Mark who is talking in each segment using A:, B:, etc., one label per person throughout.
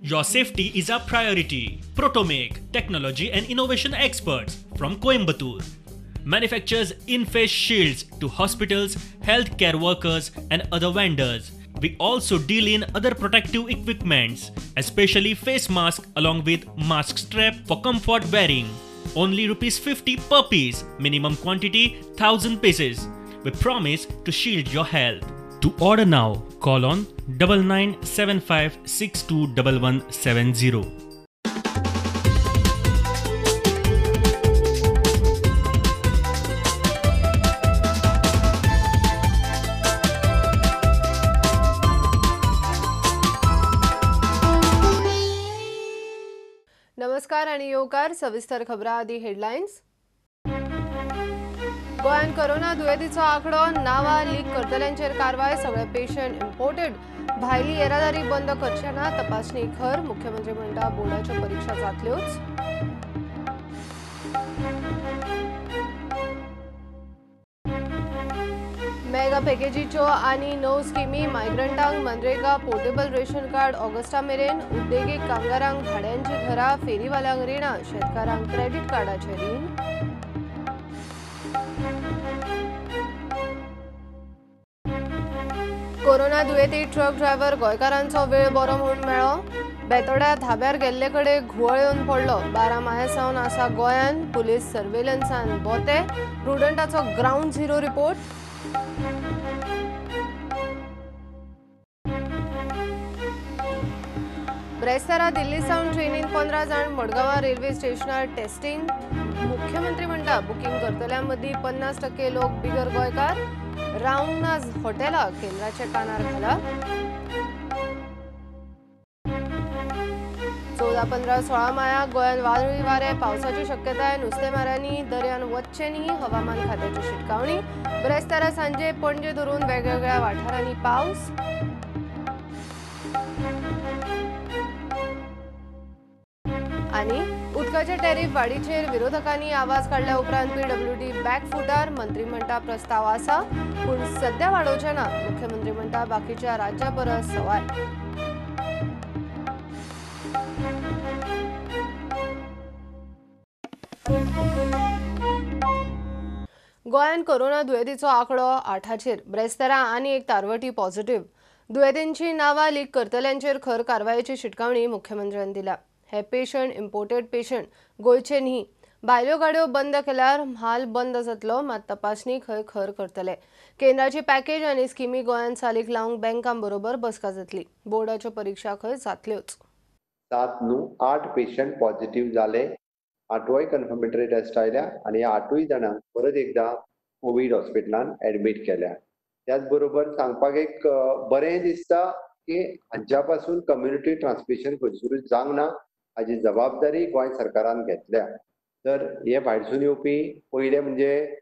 A: Your safety is our priority. Protomake, technology and innovation experts from Coimbatore, manufactures in-face shields to hospitals, healthcare workers and other vendors. We also deal in other protective equipments, especially face mask along with mask strap for comfort wearing. Only ₹50 per piece, minimum quantity 1000 pieces. We promise to shield your health. To order now, call on 9975621170.
B: नमस्कार आणि येवकार सविस्तर खबरां आदी headlines. गोंयान corona दुयेंतीचो आंकडो नावा leak करतल्यांचेर कारवाय सगळे पेशंट इम्पोर्टेड भायली येरादारी बंद करचे ना तपासणी खर मुख्यमंत्री म्हणटा बोर्डाच्यो परीक्षा जातल्योच। मेगा पॅकेजीच्यो आनी 9 स्किमी मायग्रंटांक मनरेगा पोर्टेबल रेशन कार्ड ऑगस्टा मेरेन उद्देगीक कामगारांक भाड्यांची घरां फेरीवाल्यांक रिणां शेतकारांक क्रेडिट कार्डाचे रीण। कोरोना दुयेंती ट्रक ड्रायव्हर गोंयकारांचो वेळ बरो म्हूण मेळ्ळो। बेतोड्या धाब्यार गेल्ले कडेन घुवळ येवन पडलो। 12 मायासावन आसा गोंयान पुलीस सर्वेलन्सान बोते प्रुडंटाचो ग्राउंड झिरो रिपोर्ट। ब्रेस्तारा दिल्ली सावन ट्रेनीन 15 जाण मडगांवां रेल्वे स्टेशनार टेस्टिंग मुख्यमंत्री म्हणटा बुकिंग करतल्यां मदीं 50% लोक बिगर गोंयकार रावंक ना हॉटेलां केंद्राचे कानार घाला। 14, 15, 16 माया गोंयान वादळी वारे पावसाची शक्यताय नुस्तेमारांनी दर्यान वचचे न्ही हवामान खात्याची शिटकावणी। ब्रेस्तारा सांजे पणजे धरून वेगवेगळ्या वाठारांनी पावस। आणि उदकाच्या टॅरिफ वाडीचेर विरोधकांनी आवाज काढल्या उपरांत पीडब्ल्यूडी बॅकफुटार मंत्री म्हणटा प्रस्ताव आसा पूण सध्या वाडोवचे ना मुख्यमंत्री म्हणटा बाकीच्या राज्यां परस सवाय। गोंयान कोरोना दुयेंतीचो आंकडो 8चेर ब्रेस्तारा आनी एक तारवटी पॉझिटिव्ह दुयेंतींची नावां लीक करतल्यांचेर खर कारवायेची शिटकावणी मुख्यमंत्र्यांनी दिल्या। हे पेशंट इम्पोर्टेड पेशंट गोंयचे न्ही भायल्यो गाड्यो बंद केल्यार म्हाल बंद जातलो मात तपासणी खर करतले। केंद्राची पॅकेज आनी स्किमी गोंयान चालीक लावंक बँकां बरोबर बसका जातली। बोर्डाच्यो परीक्षा जातल्योच।
C: 7 न्हू 8 पेशंट पॉझिटिव्ह जाले 8वय कन्फर्मेटरी टेस्ट आयल्या आणि 8 जाणांक परत एकदा कोविड हॉस्पिटलान ऍडमिट केल्या। त्याच बरोबर सांगपाक एक बरें दिसता की हांच्या पासून कम्युनिटी ट्रान्समिशन खंयसरूच जावंक ना हाची जबाबदारी गोंय सरकारान घेतल्या। तर हे भायरसून येवपी पयले म्हणजे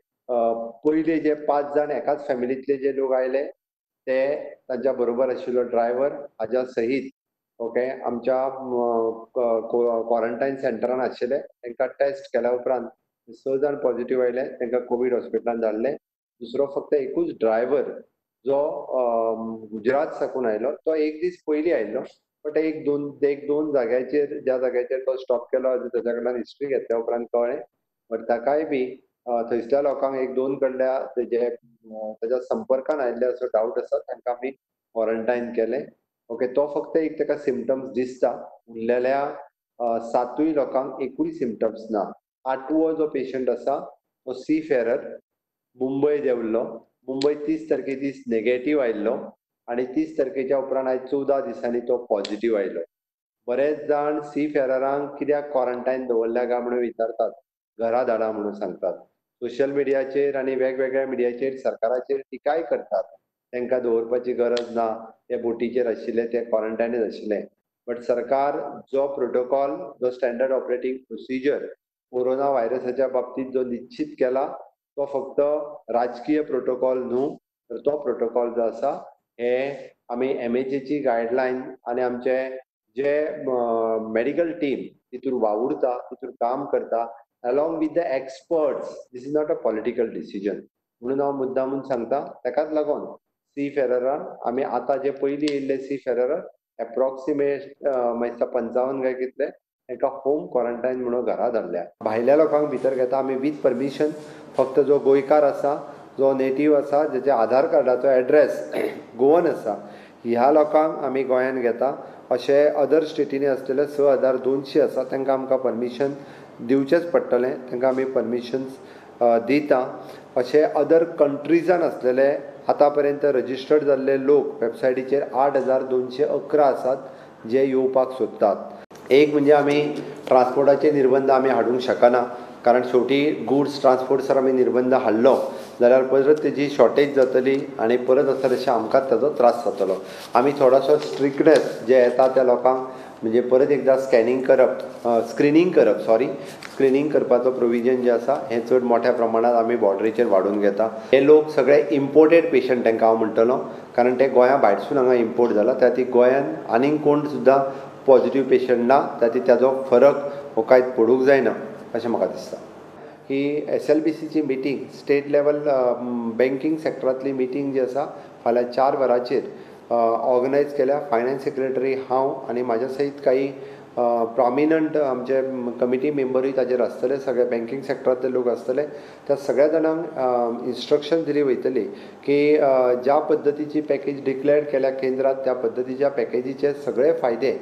C: पयले जे 5 जाण एकाच फॅमिलीतले जे लोक आयले ते तांच्या बरोबर आशिल्लो ड्रायव्हर हाच्या सहीत ओके आमच्या क्वारंटाईन सेंटरान आशिल्ले तांकां टेस्ट केल्या उपरांत 6 जाण पॉझिटिव्ह आयले तांकां कोविड हॉस्पिटलान धाडले। दुसरो फक्त एकूच ड्रायव्हर जो गुजरात साकून आयलो तो एक दीस पयलीं आयलो बट एक दोन जाग्याचेर ज्या जाग्याचेर तो स्टॉप केलो ताच्या कडल्यान हिस्ट्री घेतल्या उपरांत कळ्ळें बट ताकाय बी थंयसल्या लोकांक एक दोन कडल्या जे ताच्या संपर्कान आयिल्ले असो डावट आसा तांकां आमी क्वारंटाईन केले। ओके तो फक्त एक ताका सिम्पटम्स दिसता उरलेल्या 7 लोकांक एकूय सिम्पटम्स ना। 8वो जो पेशंट आसा तो सी फेरर मुंबय देंवल्लो मुंबय 30 तारखे दीस नेगेटिव्ह आयिल्लो आणि 30 तारखेच्या उपरांत आयज 14 दिसांनी तो पॉझिटिव्ह आयलो। बरेच जाण सी फेररांक कित्याक क्वारंटाईन दवरल्या काय म्हणून विचारतात घरा धाडा म्हणून सांगतात। सोशल मिडियाचेर आणि वेगवेगळ्या मिडियाचेर सरकाराचेर टिकाय करतात तांकां दवरपाची गरज ना ते बोटीचेर आशिल्ले ते क्वारंटाईनच आशिल्ले बट सरकार जो प्रोटोकॉल जो स्टँडर्ड ऑपरेटिंग प्रोसिजर कोरोना व्हायरसाच्या बाबतीत जो निश्चित केला तो फक्त राजकीय प्रोटोकॉल न्हू तर तो प्रोटोकॉल जो आसा हे आमी MHAची गायडलायन आणि आमचे जे मेडिकल टीम तितूर वावुरता तितूर काम करता along with the experts this is not a political decision म्हणून हांव मुद्दामून सांगता ताकाच लागून सी फेररान आमी आतां जे पयलीं येयल्ले सी फेरर एप्रॉक्सिमेट 55 काय कितले तांकां होम क्वॉरंटायन म्हणून घरा धाडल्या. भायल्या लोकांक भितर घेता आमी विथ परमिशन. फक्त जो गोंयकार आसा, जो नेटीव आसा, जेच्या आधार कार्डाचो एड्रेस गोवन आसा, ह्या लोकांक आमी गोंयांत घेता. अशे अदर स्टेटींनी असलेले 6200 आसा तांकां आमकां परमिशन दिवचेंच पडटलें. तांकां आमी परमिशन्स दिता. अशे अदर कंट्रीजान असलेले आतां पर्यंत रजिस्टर्ड जाल्ले लोक वेबसायटीचेर 8211 आसात जे येवपाक सोदतात. एक म्हणजे आमी ट्रान्सपोर्टाचे निर्बंध आमी हाडूंक शकना, कारण शेवटी गुड्स ट्रान्सपोर्ट्सार आमी निर्बंध हाडलो जाल्यार परत तेजी शॉर्टेज जातली आनी परत आसता तशें आमकांच ताजो त्रास जातलो. आमी थोडोसो स्ट्रिक्टनेस जे येता त्या लोकांक म्हणजे परत एकदां स्कॅनिंग करपाचो प्रोविजन जे आसा हें चड मोठ्या प्रमाणात आमी बॉर्डरीचेर वाडून घेता. हे लोक सगळे इम्पोर्टेड पेशंट तांकां हांव म्हणटलो, कारण ते गोंया भायरसून हांगा इम्पोर्ट जाला. त्या ती गोंयान आनीक कोण सुद्दां पॉझिटिव्ह पेशंट ना, ताजो फरक हो कांयच पडूंक जायना अशें म्हाका दिसता. ही SLBCची मिटींग स्टेट लेवल बँकींग सेक्टरांतली मिटींग जी आसा फाल्यां 4 वरांचेर ऑर्गनायज केल्या. फायनान्स सेक्रेटरी हांव आनी म्हाज्या सयत काही प्रॉमिनंट आमचे कमिटी मेंबरूय ताजेर आसतले, सगळे बँकींग सेक्टरांतले लोक आसतले. त्या सगळ्या जाणांक इन्स्ट्रक्शन दिली वयतली की ज्या पद्दतीची पॅकेज डिक्लेअर केल्या केंद्रात त्या पद्दतीच्या पॅकेजीचे सगळे फायदे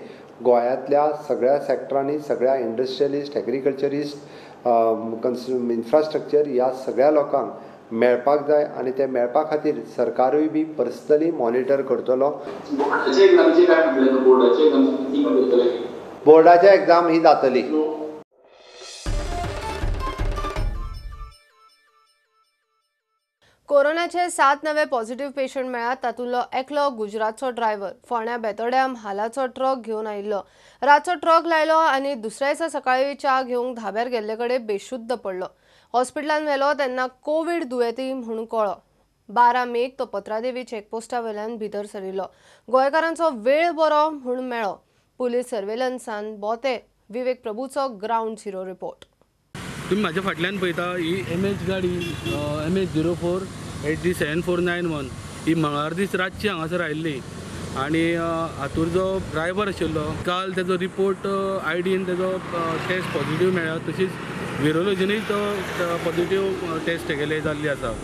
C: गोंयांतल्या सगळ्या सेक्टरांनी, सगळ्या इंडस्ट्रियलिस्ट, एग्रीकल्चरिस्ट, इन्फ्रास्ट्रक्चर ह्या सगळ्या लोकांक मेळपाक जाय आनी ते मेळपा खातीर सरकारूय बी पर्सनली मॉनिटर करतलो. बोर्डाचे एग्जाम ही जातली.
B: कोरोनाचे 7 नवे पॉझिटिव्ह पेशंट मेळ्ळ्यात. तातूंतलो एकलो गुजरातचो ड्रायव्हर. फोंड्या बेतोड्या म्हालाचो ट्रक घेवन आयिल्लो. रातचो ट्रक लायलो आनी दुसऱ्या दिसा सकाळीं च्या घेवंक धाब्यार गेल्ले कडेन बेशुद्ध पडलो. हॉस्पिटलांत व्हेलो तेन्ना कोवीड दुयेंती म्हूण कळ्ळो. 12 मेक तो पत्रादेवी चॅकपोस्टा वयल्यान भितर सरिल्लो. गोंयकारांचो वेळ बरो म्हूण मेळ्ळो. पुलीस सर्वेलन्सान बोते. विवेक प्रभूचो ग्राउंड झिरो रिपोर्ट.
D: तुम्ही माझ्या फाटल्यान पळयता ही MH गाडी MH04 8D7491 ही मंगळार दीस रातची हांगासर आयिल्ली आनी हातूंत जो ड्रायव्हर आशिल्लो काल तेजो रिपोर्ट आयडीन तेजो टेस्ट पॉझिटिव्ह मेळ्ळा. तशीच विरोलॉजीनूय तो पॉझिटिव्ह टेस्ट केले जाल्ली आसा.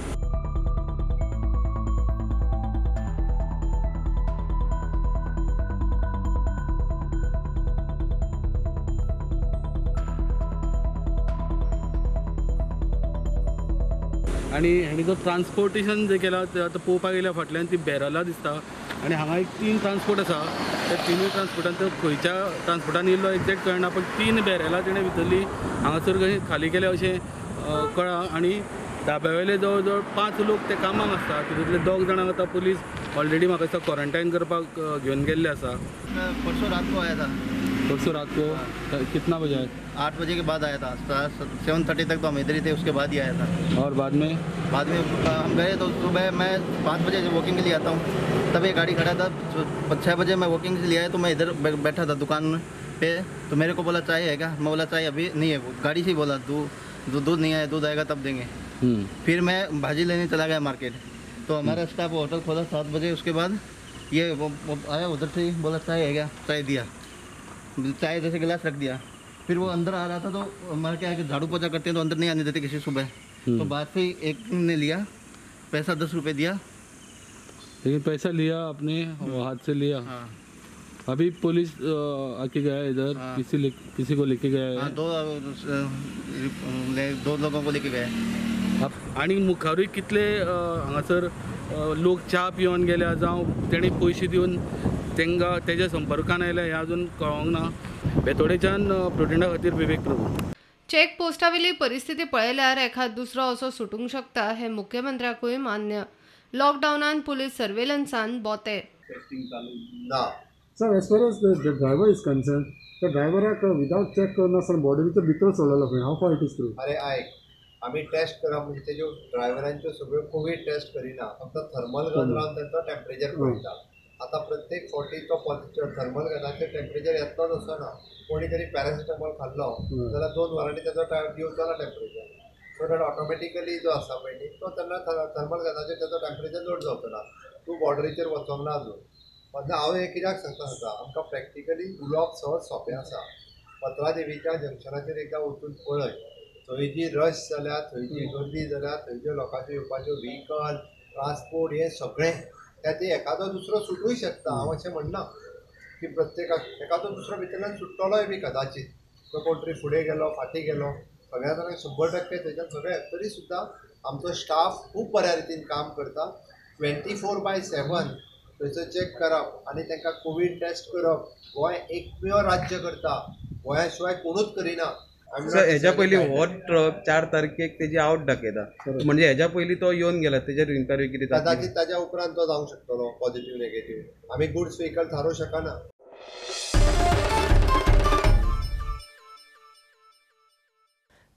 D: आनी हेणी जो ट्रान्सपोर्टेशन जे केला ते आतां पळोवपाक गेल्यार फाटल्यान ती बेरला दिसता आनी हांगा एक 3 ट्रान्सपोर्ट आसा. त्या 3 ट्रान्सपोर्टान तो खंयच्या ट्रान्सपोर्टान येयल्लो एक्झॅक्ट कळना, पण 3 बेरला तेणें भितरली हांगासर खंय खाली केल्या अशें कळ्ळां. आनी धाब्यावेले जवळ जवळ 5 लोक ते कामाक आसता. तितूंतले 2 जाणांक आतां पुलीस ऑलरेडी म्हाका दिसता क्वॉरंटायन करपाक घेवन गेल्ले आसा.
E: परसों रात को आया था.
D: परसों रात को कितना बजे आया?
E: 8 बजे के बाद आया था. 7:30 तक तो हम इधर ही थे, उसके बाद ही आया था.
D: और बाद में
E: हम गए तो सुबह मैं 5 बजे वॉकिंग के लिए आता हूँ, तब एक गाड़ी खड़ा था. 6 बजे मैं वॉकिंग के लिए आया तो मैं इधर बैठा था दुकान पे. तो मेरे को बोला चाय है क्या? मैं बोला चाय अभी नहीं है. गाड़ी से ही बोला दूध नहीं आया, दूध आएगा तब देंगे. फिर मैं भाजी लेने चला गया मार्केट. तो हमारा स्टाफ होटल खोला 7 बजे. उसके बाद ये वो आया उधर से ही बोला चाय है क्या? चाय दिया, चाय जैसे गिलास रख दिया. फिर वो अंदर आ रहा था तो हमारे क्या है कि झाड़ू पोछा करते हैं तो अंदर नहीं आने देते किसी सुबह. तो बाहर से एक ने लिया पैसा 10 रुपये दिया.
D: लेकिन पैसा लिया आपने हाथ से लिया.
E: हाँ.
D: अभी पुलिस आके गया इधर.
E: हाँ.
D: किसी को लेके गया है.
E: हाँ, दो लोगों को लेके गए.
D: आणि मुखारूय कितले हांगासर लोक च्या पिवन गेल्या जावं तेणी पयशे दिवन तांकां तेज्या संपर्कान आयल्या हें अजून कळोंक ना. बेतोडेच्यान प्रोटिना खातीर विवेक प्रभू.
B: चेक पोस्टावेली परिस्थिती पळयल्यार एखाद दुसरो असो सुटूंक शकता हे मुख्यमंत्र्याकूय मान्य. लॉकडावनान पुलीस सर्वेलन्सान बोते.
F: Sir, as far as the driver is concerned, the driver without check करनासतना बॉर्डरीच्या भितर सोडलेलो खंय. How far it is true?
C: अरे आयक, आमी टेस्ट करप म्हणजे तेज्यो ड्रायव्हरांच्यो सगळ्यो कोवीड टेस्ट करिना, फक्त थर्मल गन लावन तांचो टेम्परेचर पळयता. आतां प्रत्येक फावटी तो थर्मल गनाचेर टेम्परेचर येतलोच असो ना. कोणी तरी पॅरासिटामॉल खाल्लो जाल्यार 2 वरांनी तेजो दिवचो ना टेम्परेचर. सो दॅट ऑटोमॅटिकली जो आसा पळय न्ही तो तेन्ना थर्मल गनाचेर तेजो टेम्परेचर नोट जावचो ना. तूं बॉर्डरीचेर वचोंक ना अजून.
G: मदना हांव एक कित्याक सांगता आमकां प्रॅक्टिकली उलोवप सहज सोंपें आसा. पत्रा देवीच्या जंक्शनाचेर एकदां वचून पळय, थंय जी रश जाल्या, थंय जी गर्दी जाल्या, थंयच्यो लोकांच्यो येवपाच्यो व्हेहिकल ट्रान्सपोर्ट हें सगळें ते एखादो दुसरो सुटूय शकता. हांव अशें म्हणना की प्रत्येकाक एखादो दुसरो भितरल्यान सुट्टलोय बी कदाचित. तो कोण तरी फुडें गेलो फाटीं गेलो, सगळ्या जाणांक 100% थंयच्यान सगळें तरी सुद्दां आमचो स्टाफ खूब बऱ्या रितीन काम करता. 24/7 थंयसर चॅक करप आनी तांकां कोवीड टेस्ट करप. गोंय एकमेव राज्य करता, गोंया शिवाय कोणूच करिना.
H: हेच्या पयलीं हो ट्रक 4 तारखेक तेजी आवट दाखयता, म्हणजे हेच्या पयलीं तो येवन गेला, तेजेर इन्क्वायरी कितें
G: कदाचित ताच्या उपरांत तो जावंक शकतलो पॉझिटिव्ह नेगेटिव्ह. आमी गुड्स व्हेहिकल थारोवंक शकना.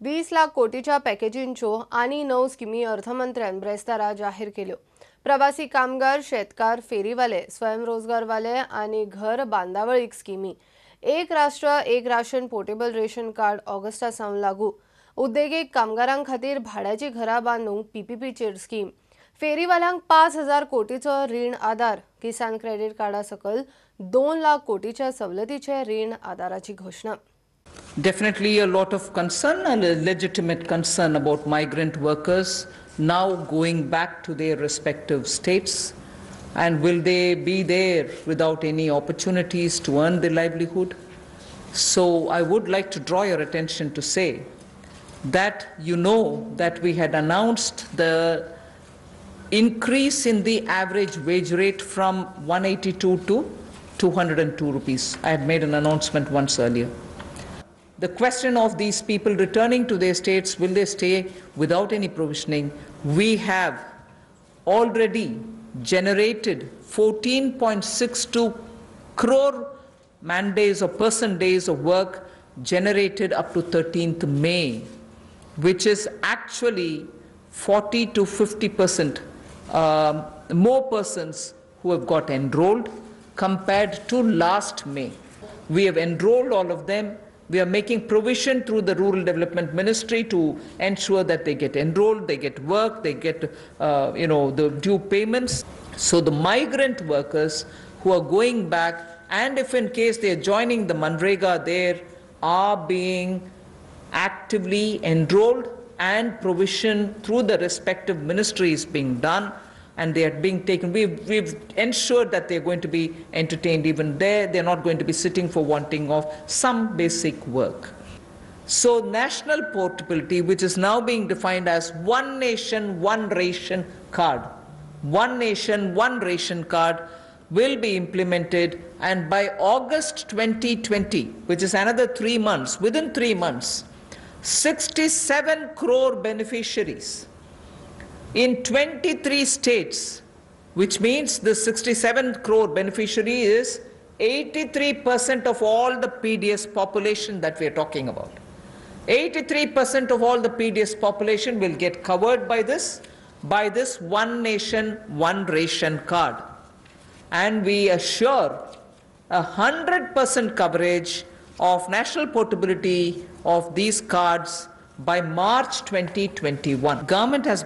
B: 20 लाख कोटीच्या पॅकेजींच्यो आनी 9 स्किमी अर्थमंत्र्यान ब्रेस्तारा जाहीर केल्यो. प्रवासी कामगार, शेतकार, फेरीवाले, स्वयंरोजगारवाले आनी घर बांदावळीक स्किमी. एक राष्ट्र एक राशन पोर्टेबल रेशन कार्ड ऑगस्टा सावन लागू. उद्देगीक कामगारां खातीर भाड्याची घरां बांदूंक पीपीपीचेर स्कीम. फेरीवाल्यांक 5,000 कोटीचो रीण आदार. किसान क्रेडीट कार्डा सकल 2 लाख कोटीच्या सवलतीचे रीण आदाराची घोषणा.
I: Definitely a lot of concern and a legitimate concern about migrant workers now going back to their respective states, and will they be there without any opportunities to earn their livelihood? So I would like to draw your attention to say that you know that we had announced the increase in the average wage rate from 182 to 202 rupees. I had made an announcement once earlier. The question of these people returning to their states, will they stay without any provisioning? We have already generated 14.62 crore man days or person days of work generated up to 13th May, which is actually 40 to 50% more persons who have got enrolled compared to last May. We have enrolled all of them. We are making provision through the Rural Development Ministry to ensure that they get enrolled, they get work, they get the due payments. So the migrant workers who are going back, and if in case they are joining the Manrega there, are being actively enrolled and provision through the respective ministries being done, and they are being taken. We've ensured that they're going to be entertained even there. They're not going to be sitting for wanting of some basic work. So national portability, which is now being defined as one nation, one ration card. One nation, one ration card will be implemented, and by August 2020, which is another 3 months, within 3 months, 67 crore beneficiaries in 23 states, which means the 67 crore beneficiary is 83% of all the PDS population that we are talking about. 83% of all the PDS population will get covered by this one nation, one ration card. And we assure 100% coverage of national portability of these cards by March 2021. Government has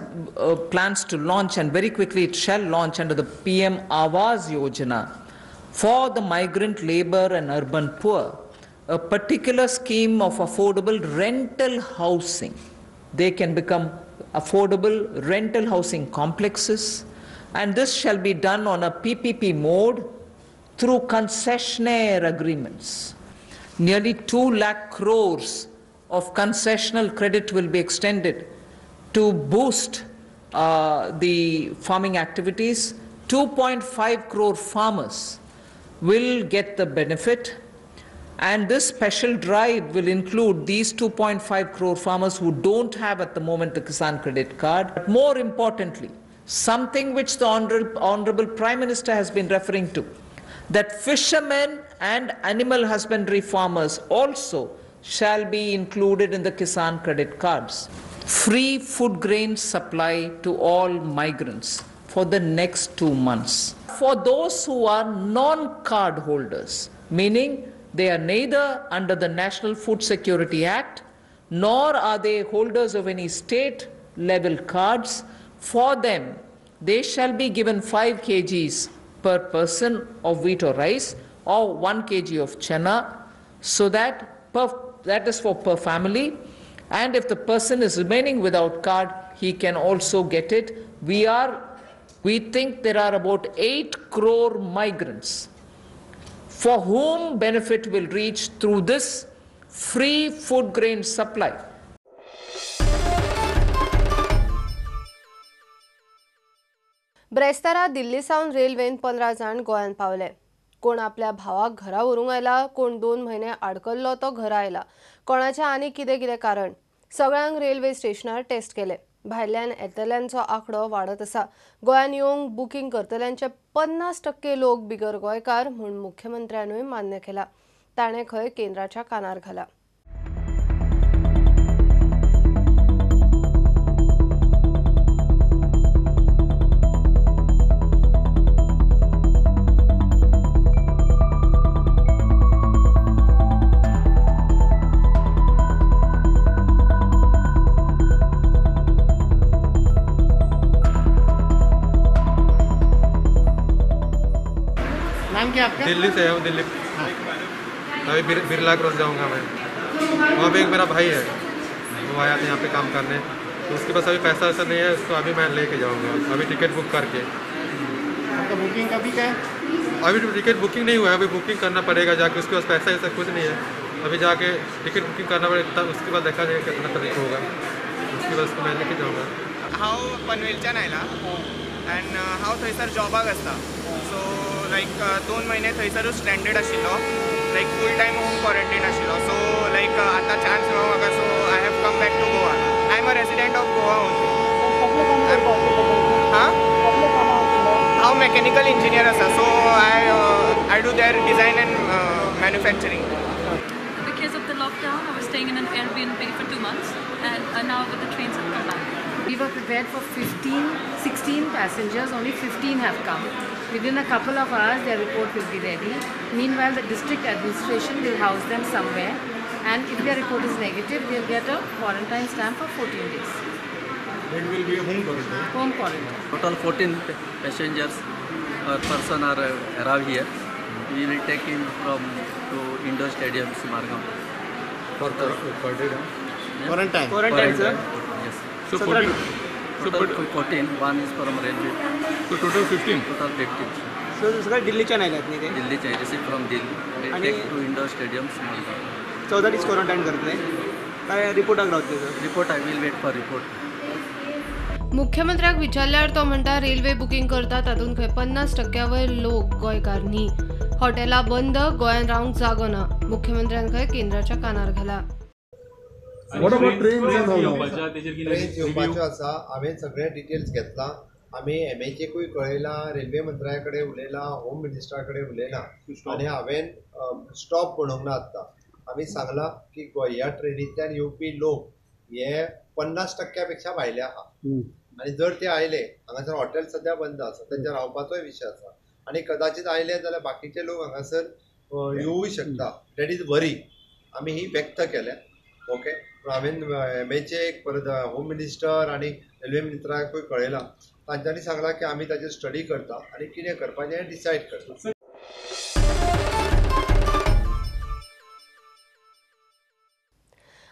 I: plans to launch, and very quickly it shall launch under the PM Awas Yojana for the migrant labor and urban poor, a particular scheme of affordable rental housing. They can become affordable rental housing complexes, and this shall be done on a PPP mode through concessionaire agreements. Nearly 2 lakh crores of concessional credit will be extended to boost the farming activities. 2.5 crore farmers will get the benefit, and this special drive will include these 2.5 crore farmers who don't have at the moment the Kisan Credit Card. But more importantly, something which the Honorable Prime Minister has been referring to, that fishermen and animal husbandry farmers also shall be included in the Kisan Credit Cards. Free food grain supply to all migrants for the next 2 months. For those who are non-card holders, meaning they are neither under the National Food Security Act, nor are they holders of any state level cards, for them they shall be given 5 kgs per person of wheat or rice, or 1 kg of chana, so that that is for per family. And if the person is remaining without card, he can also get it. We think there are about 8 crore migrants for whom benefit will reach through this free food grain supply.
B: ब्रेस्तारा Delhi सावन रेल्वेन 15 जाण गोंयान पावले. कोण आपल्या भावाक घरा व्हरूंक आयला, कोण 2 म्हयने आडकल्लो तो घरा आयला. कोणाचे आनी कितें कारण सगळ्यांक रेल्वे स्टेशनार टेस्ट केले. भायल्यान येतल्यांचो आंकडो वाडत आसा. गोंयान येवंक बुकींग करतल्यांचे 50% लोक बिगर गोंयकार म्हूण मुख्यमंत्र्यानूय मान्य केला. ताणें खंय केंद्राच्या कानार घाला.
J: दिल्ली से हूँ, दिल्ली अभी बिरला क्रॉस जाऊँगा मैं. वहाँ पे एक मेरा भाई है, वो आया था यहाँ पे काम करने, तो उसके पास अभी पैसा वैसा नहीं है, उसको अभी मैं लेके जाऊँगा. अभी टिकट बुक करके.
K: आपका बुकिंग कभी का है?
J: अभी टिकट बुकिंग नहीं हुआ है, अभी बुकिंग करना पड़ेगा जाके. उसके पास पैसा ऐसा कुछ नहीं है, अभी जाके टिकट बुकिंग करना पड़ेगा. तब उसके बाद देखा जाएगा कितना तारीख होगा, उसके बाद उसको मैं लेके जाऊँगा.
L: हांव पनवेलच्यान आयला एंड हांव थंयसर जॉबाक आसता. सो लायक 2 म्हयने थंयसरूच स्ट्रँडेड आशिल्लो, like full time home quarantine आशिल्लो. सो लायक आतां चान्स मेळ्ळो म्हाका, so I have come back to Goa. I am a resident of Goa only. हांव मेकॅनिकल इंजिनियर आसा, so I do there design and manufacturing.
M: Because of the lockdown, I was staying in an Airbnb for 2 months, and now with the trains have come back.
N: We were prepared for 16 passengers, only 15 have come. Within a couple of hours, their report will be ready. Meanwhile, the district administration will house them somewhere, and if their report is negative, they'll get a quarantine stamp for 14 days.
K: It will be a home quarantine.
N: Home quarantine.
O: Total 14 passengers per person are arrived here. We will take in from to Indoor Stadium, Margam.
K: For day,
O: Quarantine.
K: Quarantine, sir.
O: Yes.
K: So
O: 14. One is from railway.
K: So total 15.
O: Total 15.
K: So सगळं दिल्लीच्या नाही आहेत ते.
O: दिल्लीचे receive from Delhi. We take to Indoor Stadium, Margam.
K: 14 दिवस quarantine करते. काय report आग्रह
O: report I will wait for report.
B: मुख्यमंत्र्याक विचारल्यार तो म्हणटा रेल्वे बुकींग करता तातूंत खंय 50% लोक गोंयकार न्ही. हॉटेलां बंद, गोंयान रावंक जागो ना. मुख्यमंत्र्यान खंय केंद्राच्या कानार घाला.
G: ट्रेन येवपाच्यो आसा. हांवें सगळे डिटेल्स घेतला. आमी MHAकूय कळयला, रेल्वे मंत्र्या कडेन उलयला, होम मिनिस्टरा कडेन उलयला, आनी हांवें स्टॉप म्हणूंक ना आतां. आमी सांगला की ह्या ट्रेनींतल्यान येवपी लोक हे 50% पेक्षा भायले आहा. आनी जर ते आयले, हांगासर हॉटेल सद्या बंद आसा, तेंच्या रावपाचोय विशय आसा. आनी कदाचित आयले जाल्यार बाकीचे लोक हांगासर येवूय शकता. दॅट इज वरी. आमी ही व्यक्त केल्या. ओके. हांवें MHA परत होम मिनिस्टर आनी रेल्वे मिनिस्टराकूय कळयलां. तांच्यांनी सांगलां की आमी ताचेर स्टडी करता आनी कितें करपाचें हें डिसायड करता.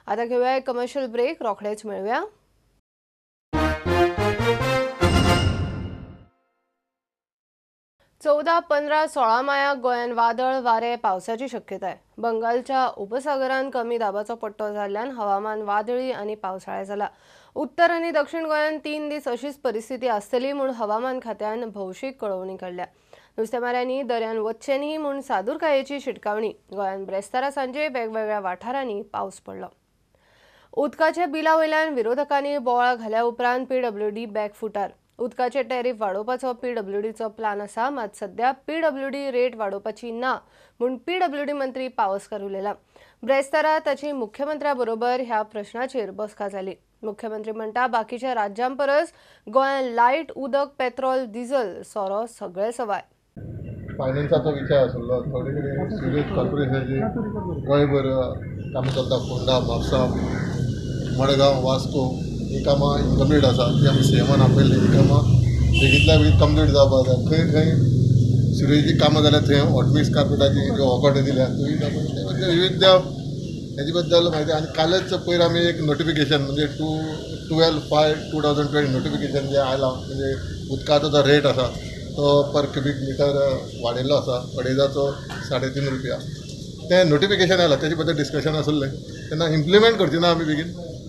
B: आता घेऊया एक कमर्शियल ब्रेक. रोखडेच मिळूया. चौदा 15 16 मायाक गोंयान वादळ वारे पावसाची शक्यता आहे. बंगालच्या उपसागरान कमी दाबाचो पट्टो जाल्ल्यान हवामान वादळी आणि पावसाळें जाला. उत्तर आणि दक्षिण गोंयान 3 दीस अशीच परिस्थिती आसतली म्हूण हवामान खात्यान भौशीक कळवणी काडल्या. नुस्तेमाऱ्यांनी दर्यान वच्चे न्ही म्हूण सादूरकायेची शिटकावणी. गोंयान ब्रेस्तारा सांजे वेगवेगळ्या वाठारांनी पावस पडलो. उदकाच्या बिला वयल्यान विरोधकांनी बोवाळ घाल्या उपरांत PWD बॅकफुटार. उदकाचे टॅरिफ वाडोवपाचो PWDचो प्लान आसा, मात सध्या PWD रेट वाडोवपाची ना म्हूण PWD मंत्री पावसकार उलयला. ब्रेस्तारा ताची मुख्यमंत्र्या बरोबर ह्या प्रश्नाचेर बसका जाली. मुख्यमंत्री म्हणटा बाकीच्या राज्यां परस गोंयान लायट, उदक, पेट्रोल, डिझल, सोरो सगळे सवाय.
P: फायनान्साचो विचार आसलो. थोडे कडेन सिरियस कॉर्पोरेशनाचे गोंयभर कामां चलता. फोंडा, म्हापसा, मडगांव, वास्को ही कामां इनकम्प्लीट आसा. ती आमी CMन आपयल्ली. ही कामां बेगींतल्या बेगीन कंप्लीट जावपाक जाय. खंय खंय सिवेजी कामां जाल्यात थंय हॉटमिक्स कार्पेटाची वॉकआउट दिल्या विविध हेजे बद्दल म्हायती. आनी कालच पयर आमी एक नोटिफिकेशन म्हणजे 12/5/2020 नोटिफिकेशन जें आयलां, म्हणजे उदकाचो जो रेट आसा तो पर क्युबिक मिटर वाडयल्लो आसा 2.5 रुपया. तें नोटिफिकेशन आयलां, तेजे बद्दल डिस्कशन आसुल्लें. तेन्ना इम्प्लिमेंट करची ना आमी बेगीन,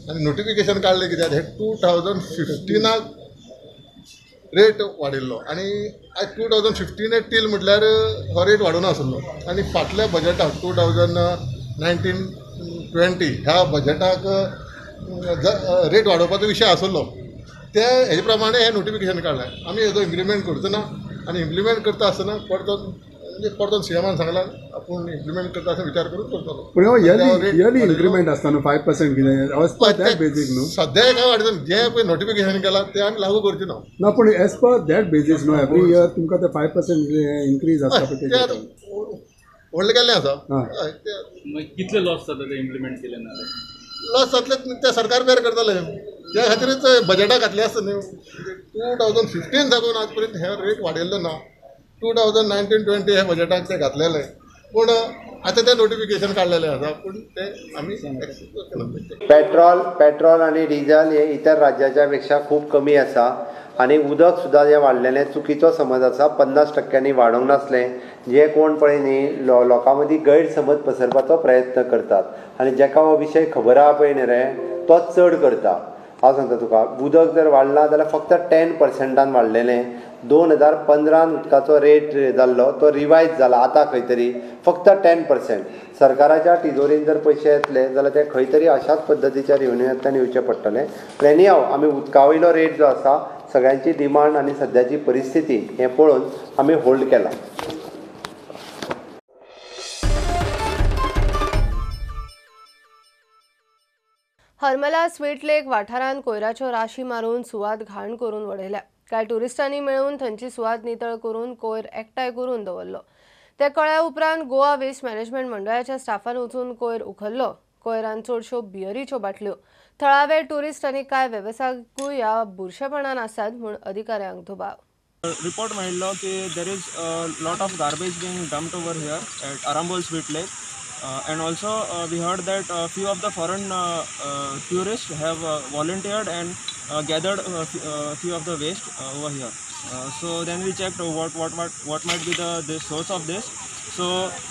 P: आनी नोटिफिकेशन काडलें कित्याक हे 2015 रेट वाडिल्लो आनी आयज 2015 टील म्हटल्यार हो रेट वाडून आसलो. आनी फाटल्या बजेटाक 2019-20 ह्या बजेटाक रेट वाडोवपाचो विशय आसलो. ते हेजे प्रमाणे हे नोटिफिकेशन काडलें. आमी हेजो इम्प्लिमेंट करचो ना, आनी इम्प्लिमेंट करता आसतना परतून सीएमान सांगलां आपूण इम्प्लिमेंट करता आसतना विचार करून करतलो.
F: पूण इयरली इन्क्रिमेंट आसता न्हू 5% कितें बेजीक न्हू.
P: सद्या काय वाडयता जें पळय नोटिफिकेशन केलां तें आमी लागू करची ना.
F: ना पूण एज पर दॅट बेजीस न्हू एवरी इयर तुमकां ते 5% इन्क्रीज आसता पळय
P: व्हडलें केल्लें आसा.
D: कितले लॉस जाता ते इम्प्लिमेंट केले ना?
P: लॉस जातले ते सरकार बेर करतले. त्या खातीरच बजेटाक घातले आसता न्हू. 2015 साकून आज पर्यंत हे रेट वाडयल्लो ना. 2019-20 हे बजेटाक ते घातलेले, पूण आतां ते नोटिफिकेशन काडलेलें आसा, पूण ते आमी
C: पेट्रोल आनी डिझल हे इतर राज्याच्या पेक्षा खूब कमी आसा. आनी उदक सुद्दां जें वाडलेलें चुकीचो समज आसा. 50% वाडोवंक नासलें. जे कोण पळय न्ही लोकां मदीं गैरसमज पसरपाचो प्रयत्न करतात, आनी जेका हो विशय खबर आहा पळय न्ही रे तोच चड करता. हांव सांगता तुका, उदक जर वाडलां जाल्यार फक्त 10% वाडलेलें. 2015 उदकाचो रेट जाल्लो तो रिवायज जाला आतां खंय तरी फक्त 10%. सरकाराच्या तिजोरीन जर पयशे येतले जाल्यार ते खंय तरी अशाच पद्दतीच्या रेवन्यूंतल्यान येवचे पडटले. एनी हांव आमी उदका वयलो रेट जो आसा सगळ्यांची डिमांड आनी सद्याची परिस्थिती हें पळोवन आमी होल्ड केला.
B: हरमला स्वीट लेक वाठारांत कोयराच्यो राशी मारून सुवात घाण करून उडयल्या. कांय ट्युरिस्टांनी मेळून थंयची सुवात नितळ करून कोयर एकठांय करून दवरलो. ते कळ्ळ्या उपरांत गोवा वेस्ट मॅनेजमेंट मंडळाच्या स्टाफान वचून कोयर उखल्लो. कोयरांत चडश्यो बियरीच्यो बाटल्यो. थळावे ट्युरिस्ट आनी कांय वेवसायिकूय ह्या बुरशेपणान आसात म्हूण अधिकाऱ्यांक दुबाव.
L: रिपोर्ट मेळिल्लो की there is lot of garbage being dumped over here at Arambol sweet lake. And also we heard that few of the foreign tourists have volunteered and gathered few of the waste over here. So then we checked what might be the source of this. So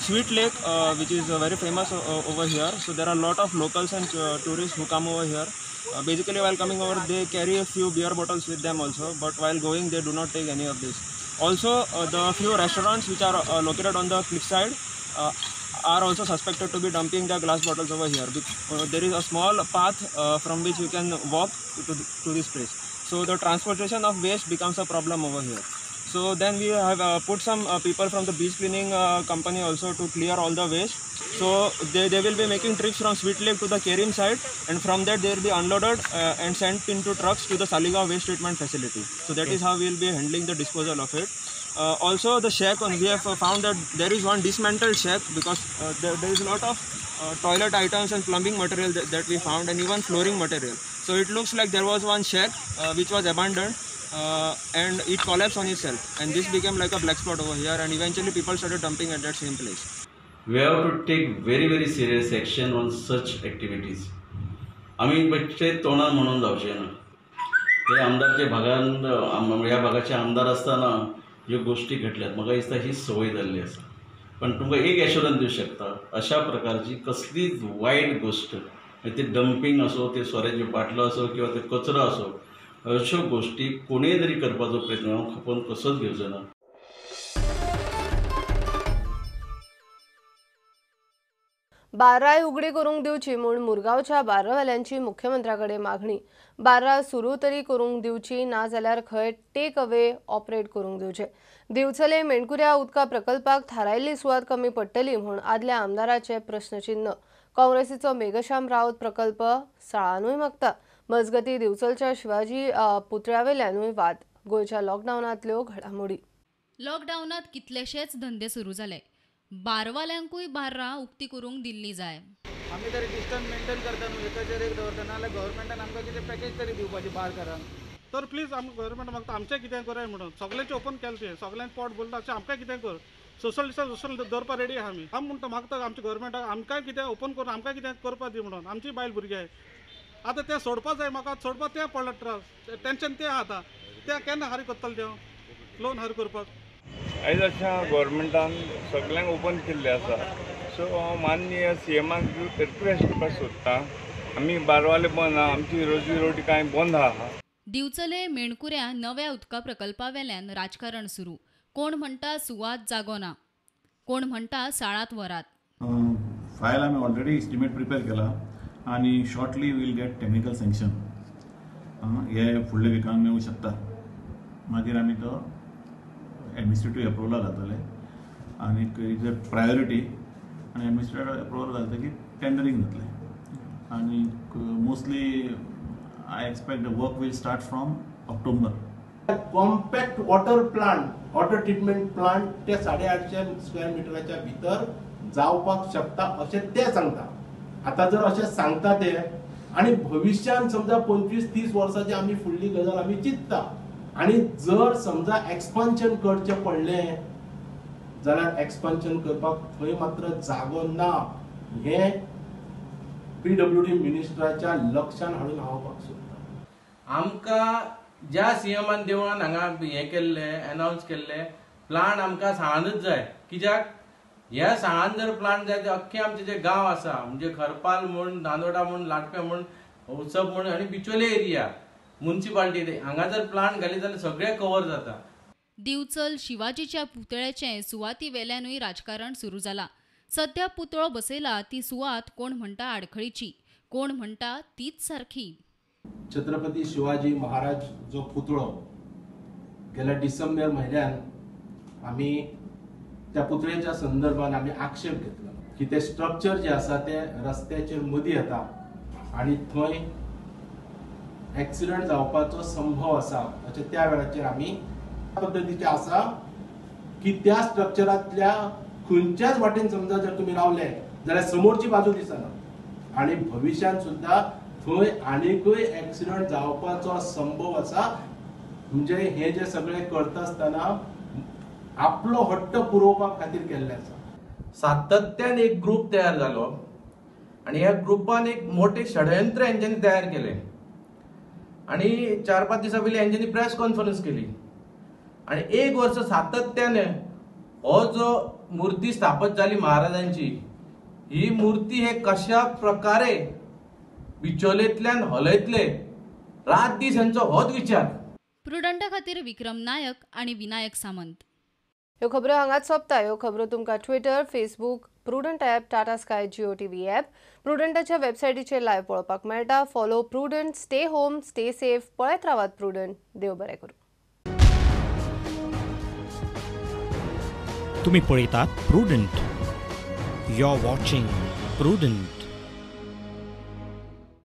L: Sweet Lake, which is very famous over here. So there are a lot of locals and tourists who come over here. Basically, while coming over, they carry a few beer bottles with them also. But while going, they do not take any of this. Also, the few restaurants which are located on the cliffside are also suspected to be dumping their glass bottles over here. There is a small path from which you can walk to this place. So the transportation of waste becomes a problem over here. So then we have put some people from the beach cleaning company also to clear all the waste. So they will be making trips from Sweet Lake to the Kerim side, and from there they will be unloaded and sent into trucks to the Saligaon waste treatment facility. So that is how we will be handling the disposal of it. Also the shack, we have found that there is one dismantled shack because there is a lot of toilet items and plumbing material that we found, and even flooring material. So it looks like there was one shack which was abandoned and it collapsed on itself, and this became like a black spot over here, and eventually people started dumping at that same place.
Q: We have to take very serious action on such activities. आम्ही बेश्टे तोंडान म्हणून जावचे ना. हे आमदारचे भागान ह्या भागाचे आमदार असताना ह्यो गोष्टी घडल्यात. म्हाका दिसता ही संवय जाल्ली आसा. पण तुमकां एक एश्युरन्स दिवं शकता, अशा प्रकारची कसलीच वायट गोष्ट, ते डंपिंग असो, ते सोऱ्याच्यो बाटलो असो किंवा ते कचरो असो, अश्यो गोष्टी कोणीय जरी करपाचो प्रयत्न खपोवन कसोच घेवचो ना.
B: बार्राय उगडी करूंक दिवची म्हूण मुरगांवच्या बार्रावाल्यांची मुख्यमंत्र्याकडे मागणी. बार्रां सुरू तरी करूंक दिवची, ना जाल्यार खंय टेक अवे ऑपरेट करूंक दिवचे. दिवचले मेणकुऱ्या उदका प्रकल्पाक थारायिल्ली सुवात कमी पडटली म्हूण आदल्या आमदाराचे प्रश्नचिन्ह. काँग्रेसीचो मेघश्याम रावत प्रकल्प सळानूय मागता. मजगती दिवचलच्या शिवाजी पुतळ्यावेल्यानूय वाद. गोंयच्या लॉकडावनांतल्यो घडामोडी.
R: लॉकडावनात कितलेशेच धंदे सुरू जाले. बारवाल्यांकूय बार्रां उक्ती करूंक दिल्ली जाय.
K: आमी तरी डिस्टन्स मेंटेन करता न्हू, एकाचेर एक दवरता, नाल्यार गव्हर्मेंटान आमकां कितें पॅकेज तरी दिवपाची बारकारांक.
D: तर प्लीज गव्हर्मेंट मागता आमचें कितें कराय म्हणून सगळ्यांचें ओपन केलें तें सगळ्यांक पोट भरता अशें आमकां कितें कर सोशल डिस्टन्स सोशल दवरपा रेडी आहा आमी म्हणटा मागता आमच्या गव्हर्मेंटाक आमकां कितें ओपन करून आमकां कितें करपा दी म्हणून आमची बायल भुरगीं आहाय आतां तें सोडपा जाय म्हाका सोडपा तें पडलें त्रास टेंशन तें आतां तें केन्ना हारी करतलें तें लोन हारी करपाक
S: आयज अशा गव्हर्मेंटान सगळ्यांक ओपन केल्लें आसा सो माननीय CMाक रिक्वेस्ट करपाक सोदता आमी बारवाले बंद आहा आमची रोजी रोटी कांय बंद आहा
R: दिवचले मेणकुऱ्या नव्या उदका प्रकल्पा वेल्यान राजकारण सुरू कोण म्हणटा सुवात जागो ना कोण म्हणटा साळात वरात
T: फायल आमी ऑलरेडी एस्टिमेट प्रिपेर केला आनी shortly will get technical sanction हे फुडल्या विकान मेळूं शकता मागीर आमी तो एडमिनिस्ट्रेटिव्ह अप्रुवला घालतले आनी इज प्रायोरिटी आनी एडमिनिस्ट्रेटिव्ह अप्रुवल घालतकीर टेंडरींग जातलें आनी mostly I expect the work will start from October
U: compact water plant water treatment plant ते 850 स्क्वेअर मिटराच्या भितर जावपाक शकता अशें ते सांगता आता जर अशें सांगता ते आनी भविष्यान समजा 25-30 वर्सांची आमी फुडली गजाल आमी चिंतता आनी जर समजा एक्सपान्शन करचें पडलें जाल्यार एक्सपान्शन करपाक थंय मात्र जागो ना हे PWD मिनिस्टराच्या लक्षान हाडून हांवपाक सोदता
V: आमकां ज्या CMान देवळान हांगा हें केल्लें अनाउन्स केल्लें प्लांट आमकां साळानूच जाय कित्याक ह्या साळान जर प्लांट जाय ते अख्खे आमचे जे गांव आसा म्हणजे खरपाल म्हण नांदोडा म्हण लाटपे म्हण उत्सव म्हण आनी बिचोले एरिया म्युनिसिपालिटी हांगा जर प्लांट घाली जाल्यार सगळें कवर जाता
R: दिवचल शिवाजीच्या पुतळ्याचें सुवाती वेल्यानूय राजकारण सुरू जाला सध्या पुतळो बसयला ती सुवात कोण म्हणटा आडखळीची कोण म्हणटा तीच सारखी
U: छत्रपती शिवाजी महाराज जो पुतळो गेल्या डिसेंबर म्हयन्यान आमी त्या पुतळ्याच्या संदर्भात आमी आक्षेप घेतलो की ते स्ट्रक्चर जे आसा ते रस्त्याचेर मदीं येता आनी थंय एक्सिडंट जावपाचो संभव आसा अशें त्या वेळाचेर आमी पद्दतीचे आसा की त्या स्ट्रक्चरांतल्या खंयच्याच वाटेन समजा जर तुमी रावले जाल्यार समोरची बाजू दिसना आनी भविष्यान सुद्धा थंय आनीकूय एक्सिडंट जावपाचो संभव आसा म्हणजे हे जे सगळे करता आसतना आपलो हट्ट पुरोवपा खातीर केल्लें आसा
V: सातत्यान एक ग्रुप तयार जालो आनी ह्या ग्रुपान एक मोठे षडयंत्र हेंच्यांनी तयार केलें आनी 4-5 दिसां पयलीं हेंच्यांनी प्रेस कॉन्फरन्स केली आनी 1 वर्स सातत्याने हो जो मूर्ती स्थापत जाली महाराजांची ही मूर्ती हे कशा प्रकारे बिचोलेंतल्यान हलयतले रात दीस हेंचो होच विचार
R: प्रुडंटा खातीर विक्रम नायक आनी विनायक सामंत
B: ह्यो खबरो हांगाच सोंपता ह्यो खबरो तुमकां Twitter Facebook Prudent app Tata Sky Jio TV app प्रुडंटाच्या वेबसायटीचेर लायव्ह पळोवपाक मेळटा follow Prudent stay home stay safe पळयत रावात प्रुडंट देव बरें करूं
A: तुम्ही पळयतात Prudent you are watching prudent